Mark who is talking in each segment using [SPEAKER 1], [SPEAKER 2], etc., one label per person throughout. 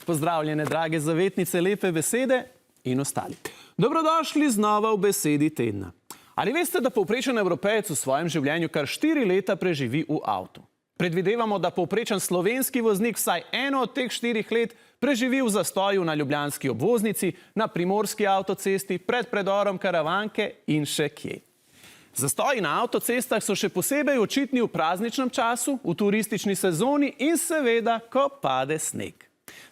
[SPEAKER 1] Pozdravljene, drage zavetnice, lepe besede in ostali. Dobrodošli znova v besedi tedna. Ali veste, da povprečen Evropejec v svojem življenju kar 4 leta preživi v avtu? Predvidevamo, da povprečen slovenski voznik vsaj eno od teh 4 let preživi v zastoju na ljubljanski obvoznici, na primorski avtocesti, pred predorom Karavanke in še kje. Zastoji na avtocestah so še posebej očitni v prazničnem času, v turistični sezoni in seveda, ko pade sneg.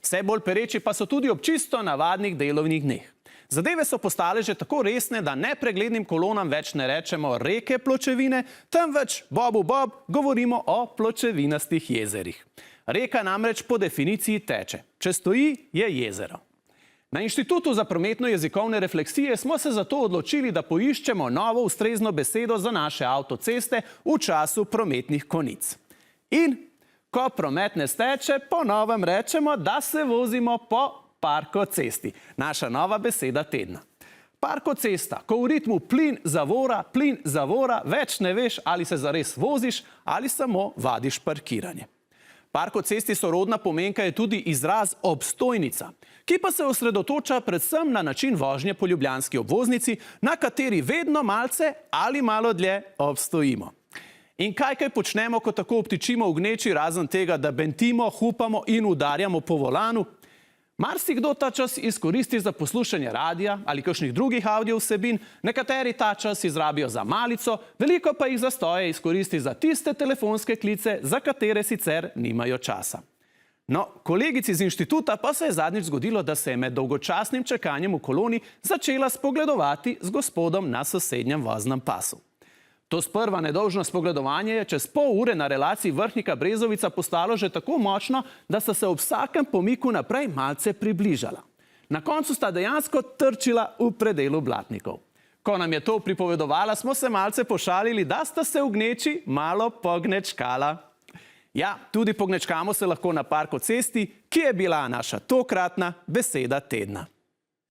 [SPEAKER 1] Vse bolj pereči pa so tudi ob čisto navadnih delovnih dneh. Zadeve so postale že tako resne, da nepreglednim kolonam več ne rečemo reke pločevine, temveč bobu bob govorimo o pločevinastih jezerih. Reka namreč po definiciji teče. Če stoji, je jezero. Na Inštitutu za prometno-jezikovne refleksije smo se zato odločili, da poiščemo novo ustrezno besedo za naše avtoceste v času prometnih konic. In ko promet ne steče, po novem rečemo, da se vozimo po parkocesti. Naša nova beseda tedna. Parkocesta, ko v ritmu plin, zavora, več ne veš, ali se zares voziš ali samo vadiš parkiranje. Parkocesti sorodna pomenka je tudi izraz obstojnica, ki pa se osredotoča predvsem na način vožnje po ljubljanski obvoznici, na kateri vedno malce ali malo dlje obstojimo. In kaj počnemo, ko tako obtičimo v gneči, razen tega, da bentimo, hupamo in udarjamo po volanu? Marsikdo ta čas izkoristi za poslušanje radija ali kakšnih drugih audio vsebin, nekateri ta čas izrabijo za malico, veliko pa jih zastoje izkoristi za tiste telefonske klice, za katere sicer nimajo časa. No, kolegici z inštituta pa se je zadnjič zgodilo, da se je med dolgočasnim čakanjem v koloni začela spogledovati z gospodom na sosednjem voznem pasu. To sprva nedolžno spogledovanje je čez pol ure na relaciji Vrhnika-Brezovica postalo že tako močno, da sta se ob vsakem pomiku naprej malce približala. Na koncu sta dejansko trčila v predelu blatnikov. Ko nam je to pripovedovala, smo se malce pošalili, da sta se v gneči malo pognečkala. Ja, tudi pognečkamo se lahko na parkocesti, ki je bila naša tokratna beseda tedna.